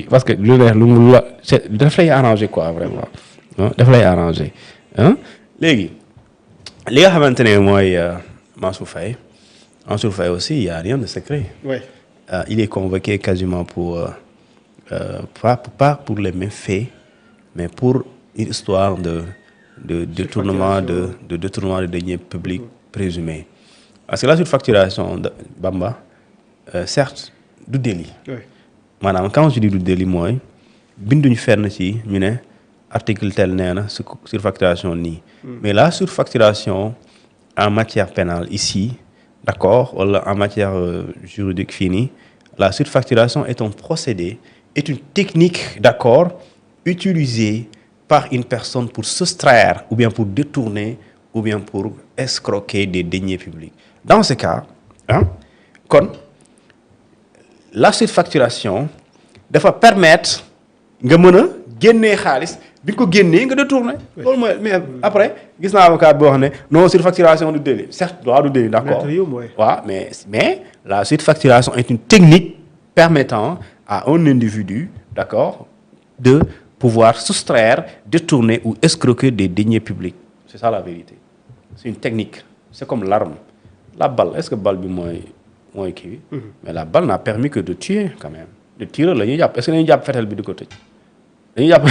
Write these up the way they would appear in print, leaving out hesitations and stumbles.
parce que lu neex lu mu la daf lay arranger quoi vraiment daf lay arranger léegi li nga xamante ne mooy Mansour Faye aussi il y a rien de secret. Oui. Il est convoqué quasiment pour pas pour les mêmes faits mais pour une histoire de détournement de deniers publics présumés parce que la surfacturation de Bamba certes du délit. Oui. maanaam quand je dis du délit mooy binduñu fenn ci ñu ne article tel nee na surfacturation nii. mais la surfacturation en matière pénale ici d'accord wala en matière juridique fii nii la surfacturation est un procédé est une technique d'accord utilisée par une personne pour soustraire ou bien pour détourner ou bien pour escroquer des deniers publics dans ce cas kon la surfacturation dafa permettre nga mën a génnee xaalis bi nga ko génnee nga détourné. loolu mooy mais après gis naa avocat boo xam ne non surfacturation du délit certes droit du délit d'accord waaw mais la surfacturation est une technique permettant à un individu d'accord de pouvoir soustraire détourner ou escroquer des deniers publics c'est ça la vérité c'est une technique c'est comme l'arme la balle est-ce que balle bi mooy kii mais la balle n'a permis que de tuer quand même le tireur la ñuy jàpp est-ce que dañuy jàpp fetal bi di ko tëj dañuy jàpp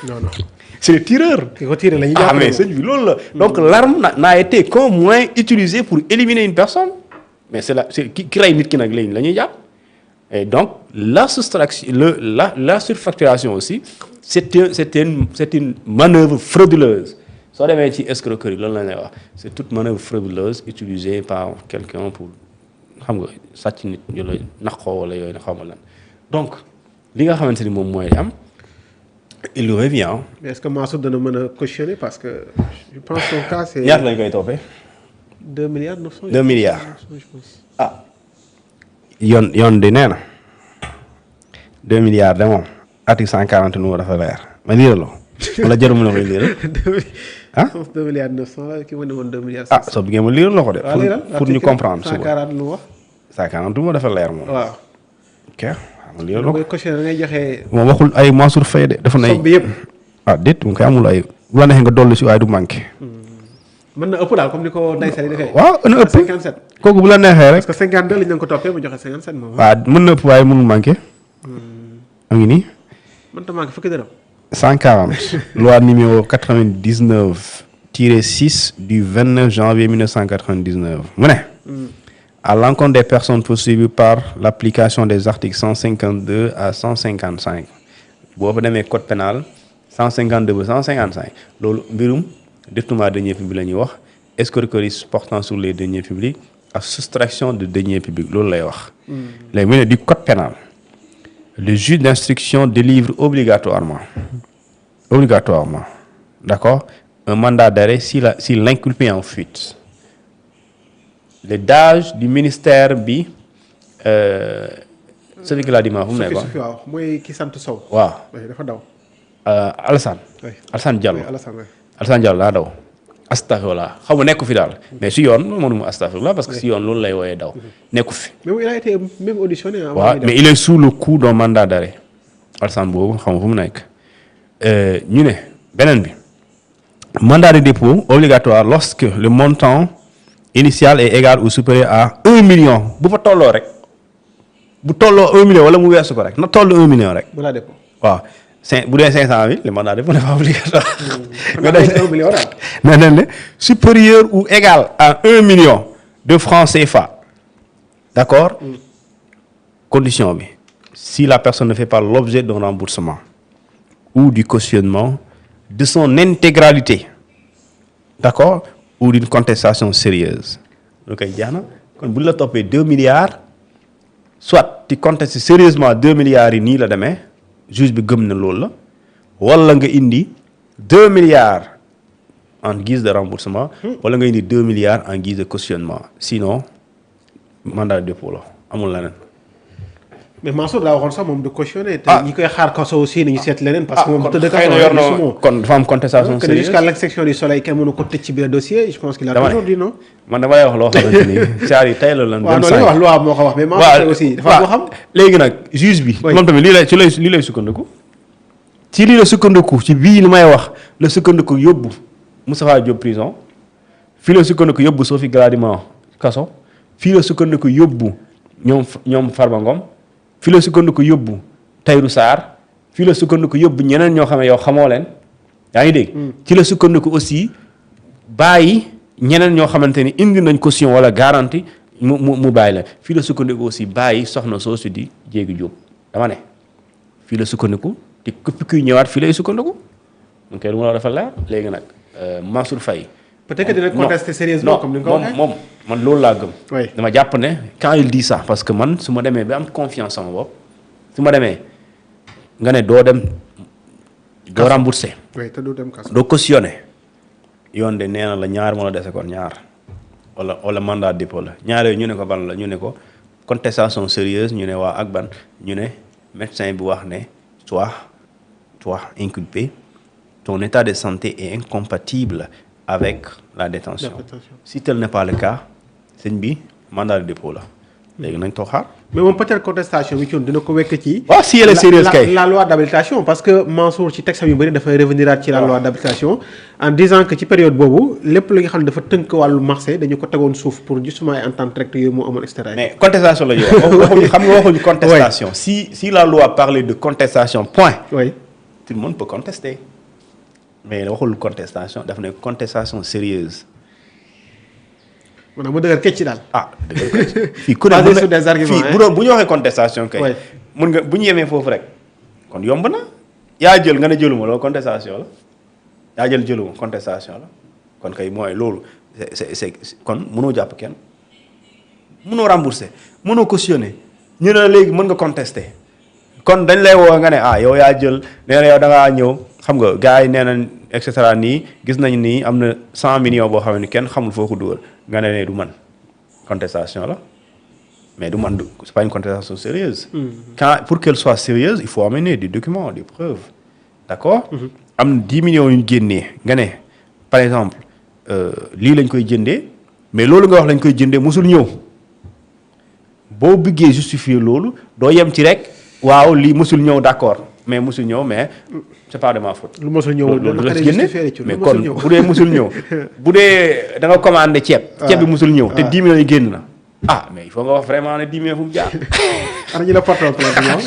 non c'est le tireur ki ko tiré la ñuy jàpp mais sëñ bi loolu la donc l'arme n'a été qu'un moyen utilisé pour éliminer une personne mais c'est ki rey nit ki nag léegi la ñuy jàpp et donc la soustraction la surfacturation aussi c'est une manœuvre frauduleuse soo demee ci escroquerie loolu la ñuy wax c'est toute manœuvre frauduleuse utilisée par quelqu'un pour xam nga sàcc nit ñu la naqoo wala yooyu xaw ma lan donc li nga xamante ni moom mooy am il lui revient. mais est-ce que Mansour dana mën a cautionner parce que je pense que son cas c'est. ñaata lañ koy toppee. 2 milliards 900. 2 milliards je pense. yoon di nee na 2 milliards de moom article 140 nu dafa leer ma liiraloo wala jarul ma la koy liiral. 2 milliards 900 la ki ma ne woon 2 milliards. soo bëggee ma liiraloo ko de. pour ñu comprendre suba 140 lu wax. 140 moo dafa leer moom. waaw. ok ma liiraloo ko. da ngay cautionner da ngay joxe. moom waxul ay Mansour Faye de dafa nay. somme bi yëpp. déet mu koy amul ay bu la neexee nga dolli si waaye du manqué. mën na ëpp daal comme ni ko Ndeye Sali defee. waaw na ëpp 57. kooku bu la neexee rek. parce que 52 lañ leen ko toppee mu joxe 57 moom. waaw mën na ëpp waaye mënul manqué. am ngi nii. mën ta manqué fukki dërëm. 140 loi numéro 99-6 du 29 janvier 1999 mu ne. à l'encontre des personnes poursuivies par l'application des articles 152 à 155 boo fa demee code pénal 152 ba 155 loolu mbirum détournement de deniers publics la ñuy wax escroquerie portant sur les deniers publics ak soustraction de deniers publics loolu lay wax. léegi mu ne du code pénal le juge d'instruction délivre obligatoirement d'accord un mandat d'arrêt si l'inculpé est en fuite. le DAGE du ministère bi celui qui l'a dit maa fu mu nekk waaw mooy ki sant Sow. waaw dafa daw. Alassane. Alassane Diallo Alassane Diallo daa daw. astafurlah xaw ma nekku fi daal. mais si yoon mënuma astafurlah parce que si yoon loolu lay wooyee daw. nekku fi. mais il a été même auditionné. waaw mais il est sous le coup d'un mandat d'arrêt. Alassane boobu xaw ma fu mu nekk. ñu ne beneen bi. mandat de dépôt obligatoire lorsque le montant initial est égal ou supérieur à 1 million bu fa tolloo rek bu tolloo 1 million wala mu weesu ko rek na toll 1 million rek. mandat de dépôt waaw bu dee 500 000 le mandat de dépôt n'est pas obligatoire. nga def 1 million daal. mais dañ ne supérieur ou égal à 1 million de francs CFA d'accord. condition bi si la personne ne fait pas l'objet d'un remboursement ou du cautionnement de son intégralité d'accord ou d'une contestation sérieuse lu koy jeex na kon bu la toppee 2 milliards soit tu contestes sérieusement 2 milliards yi nii la demee juge bi gëm na loolu la wala nga indi 2 milliards en guise de remboursement wala nga indi 2 milliards en guise de cautionnement sinon mandat de dépôt la amul leneen. mais Mansour daa waxoon sax moom du cautionné. te ñi koy xaar kaso aussi nañu seet leneen. parce que moom kon tëdd xëy na yor na kon dafa am contestation que sérieuse jusqu'à l'exception du soleil kenn mënu ko tëj ci biir dossier je pense qu'il a toujours dit non. man dama lay wax loo xamante ni saa yi tey la lan. waaw noonu la wax loi moo ko wax mais Mansour aussi dafa boo xam. léegi nag juge bi. moom tamit lii lay sukkandiku. ci lii la sukkandiku ci bii li may wax la sukkandiku yóbbu Moustapha Diop prison fii la sukkandiku yóbbu Sophie Gladima kaso fii la sukkandiku yóbbu ñoom Farba Ngom fii la sukkandiku yóbbu Tahirou Sarr fii la sukkandiku yóbbu ñeneen ñoo xam ne yow xamoo leen yaa ngi dégg. ci la sukkandiku aussi bàyyi ñeneen ñoo xamante ni indi nañ caution wala garantie mu bàyyi la fii la sukkandiku aussi bàyyi soxna soosu di Jéegi Jóob dama ne fii la sukkandiku te képp kuy ñëwaat fii lay sukkandiku mu koy lu ma la dafa leer léegi nag Mansour Faye peut-être que dina contester sérieusement comme ni nga ko waxee moom man loolu laa gëm. oui dama jàpp ne quand il dit ça parce que man su ma demee ba am confiance sama bopp su ma demee nga ne doo dem doo remboursé. oui te doo dem kaso. doo cautionné yoon de nee na la ñaar moo la dese kon ñaar wala mandat dépôt la ñaar yooyu ñu ne ko ban la ñu ne ko contestation sérieuse ñu ne waa ak ban ñu ne médecin bi wax ne toi inculpé ton état de santé est incompatible avec la détention. Si tel n'est pas le cas sëñ bi mandat de dépôt la léegi nañ toog xaar. mais moom peut-être contestation bi ci dina ko wekk ci. waaw si elle est sérieuse kay la loi d'habilitation parce que Mansour ci texte yu bëri dafay revenir ci la loi d'habilitation en disant que ci période boobu lépp li nga xam ne dafa tënk wàllu marché dañu ko tegoon suuf pour justement ay entente recte yooyu moo amoon et cetera. mais contestation la ñu wax xam nga waxuñu contestation. si la loi parlait de contestation point. oui tout le monde peut contester mais waxul contestation daf ne contestation sérieuse. maanaam mu dëgër këcc daal. dëgër këcc fii ku ne basé sur des arguments fii bu ñu waxee contestation kay. mun nga bu ñu yemee foofu rek kon yomb na yaa jël nga ne jëluma loolu contestation la yaa jëluma contestation la kon kay mooy loolu c'est kon mënoo jàpp kenn mënoo rembourser mënoo cautionner ñu ne léegi mën nga contester kon dañ lay woo nga ne yow yaa jël nee na yow da ngaa ñëw xam nga gars yi nee nañ et cetera nii gis nañ nii am na 100 millions boo xam ne kenn xamul foo ko dugal nga ne du man contestation la mais du man c'est pas une contestation sérieuse. Pour qu'elle soit sérieuse il faut amener des documents des preuves d'accord. am na 10 millions yu ñu génnee nga ne par exemple lii lañ koy jëndee mais loolu nga wax lañ koy jëndee mosul ñëw boo bëggee justifier loolu doo yem ci rek waaw lii mosul ñëw d'accord mais mosul ñëw mais c'est pas de ma faute. lu mosul ñëw loolu la génne mais kon bu dee mosul ñëw bu dee da nga commandé ceeb. ceeb bi mosul ñëw te 10 millions yi génn na. mais il faut nga wax vraiment ne 10 millions fu mu jaar. ana ñu la porté plainte ñoom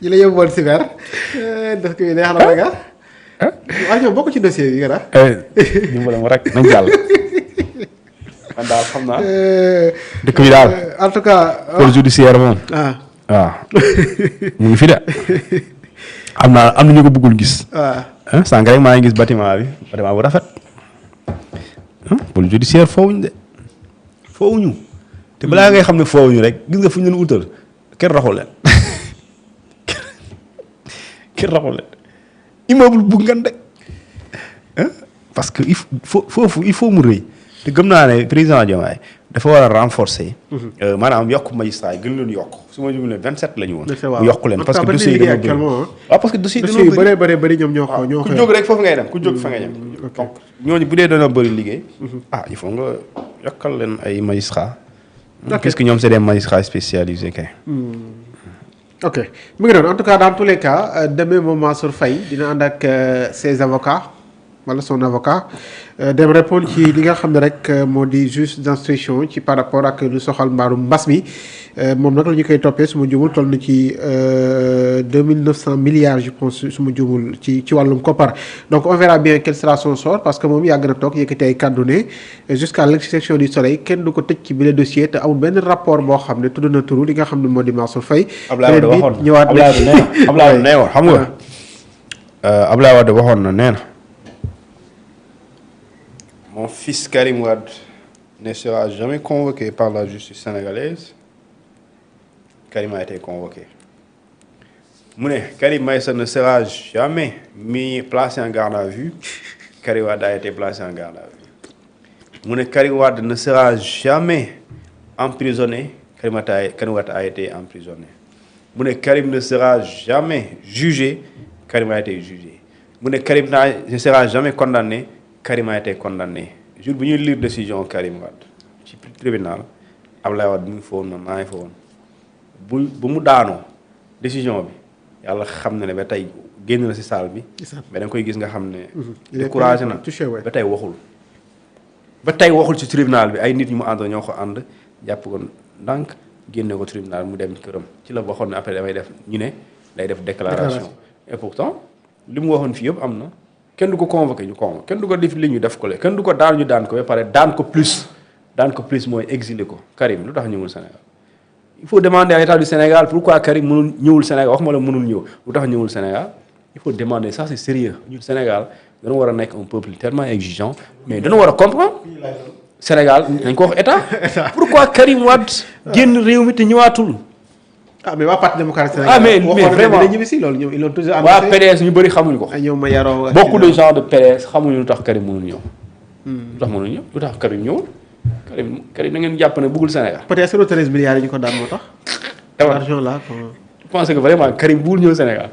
ñu la yóbbuwoon si weer daf ko neex na rek waaye ñoom bokk ci dossier bi nga dimbala ma rek nañ jàll. man daal xam naa. dëkk bi daal. en tout cas. pôle judiciaire moom. waaw mu ngi fi de am na ñu ko bëggul gis. waaw sànq rek maa ngi gis bâtiment bu rafet. pôle judiciaire foowuñu te balaa ngay xam ne foowuñu rek gis nga fu ñu leen utal kenn raxul leen immeuble bu ngan de parce que il faut mu rëy te gëm naa ne président Diomaye dafa war a renforcer. maanaam yokk magistrat yi gën leen yokk su ma jumlee 27 la ñu woon. mu yokk leen parce que dossier yi dañoo bëri waaw parce que dossier yi dañoo bëri ñoom ñoo ko ku jóg rek foofu ngay dem ku jóg fa nga dem. donc ñooñu bu dee dañoo bëri liggéey. il faut nga yokkal leen ay magistrats. puisque ñoom c'est des magistrats spécialisés kay. ok mu ngi doon en tout cas dans tous les cas demain moom Mansour Faye dina ànd ak ses avocats. wala son avocat dem répondre ci li nga xam ne rek moo di juge d'instruction ci par rapport ak lu soxal mbaarum mbas mi moom nag la ñu koy toppee su ma jumul toll na ci 2900 milliards je pense su ma jumul ci wàllum koppar donc on verra bien quel sera son sort parce que moom yàgg na toog yëkkati ay kàddu ne jusqu'à l'exception du soleil kenn du ko tëj ci bile dossier te amul benn rapport boo xam ne tudd na turu li nga xam ne moo di Mansour Faye. Abdoulaye Wade waxoon ñëwaat Abdoulaye Wade nee woon xam nga Abdoulaye Wade waxoon na nee na mon fils Karim Wade ne sera jamais convoqué par la justice sénégalaise. Karim a été convoqué. mu ne Karim Meïssa ne sera jamais placé en garde à vue. Karim Wade a été placé en garde à vue. mu ne Karim Wade ne sera jamais emprisonné. Karim Wade a été emprisonné mu ne Karim ne sera jamais jugé Karim a été jugé mu ne Karim ne sera jamais condamné Karim a été condamné jour bu ñuy lire décision Karim Wade ci tribunal Ablaye Wade mu ngi fa woon man maa ngi fa woon bu mu daanoo décision bi yàlla xam na ne ba tey génn na ci salle bi mais da nga koy gis nga xam ne découragé na ba tey waxul ci tribunal bi ay nit ñu mu àndoon ñoo ko ànd jàpp ko ndànk génne ko tribunal mu dem këram ci la waxoon ne après damay def ñu ne day def déclaration et pourtant li mu waxoon fii yëpp am na kenn du ko convoqué ñu convoqué kenn du ko def li ñu def ko le kenn du ko daan ñu daan ko ba pare daan ko plus mooy exilé ko Karim lu tax ñëwul Sénégal il faut demander à l'État du Sénégal pourquoi Karim mënul ñëwul Sénégal waxuma la mënul ñëw lu tax ñëwul Sénégal il faut demander ça c'est sérieux ñun Sénégal dañoo war a nekk un peuple tellement exigeant mais dañoo war a comprendre Sénégal dañ ko wax état pourquoi Karim Wade génn réew mi te ñëwaatul. mais waa parti démocratique Sénégal. mais vraiment ñibbi si loolu ñoom ils l'ont toujours annoncé. waa PDS ñu bëri xamuñu ko. ñoom ma yaroo beaucoup de gens de PDS xamuñu lu tax Karim mënul ñëw. lu tax mënul ñëw lu tax Karim ñëwul. Karim na ngeen jàpp ne bëggul Sénégal. peut-être 13 milliards yi ñu ko daan moo tax. l'argent là. je pense que vraiment Karim bëggul ñëw Sénégal.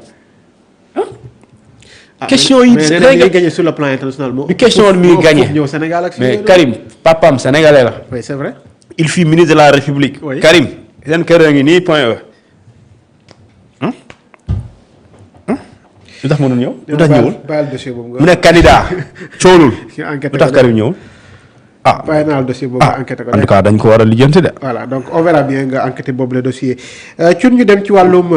question yi mais nee gagné sur le plan international. du question mi gagné ñëw Sénégal ak mais Karim papam sénégalais la. oui c'est vrai. il fut ministre de la République. Oui. Karim seen kër a ngi nii point E. lu tax mënul ñëw. lu tax ñëwul mu ne candidat coolul. lu tax Karim ñëwul. bàyyi naa la dossier boobu nga enquêté ko. en tout cas dañ ko war a lijjanti de. voilà donc on verra bien nga enquêté boobu le dossier. ñu dem ci wàllum.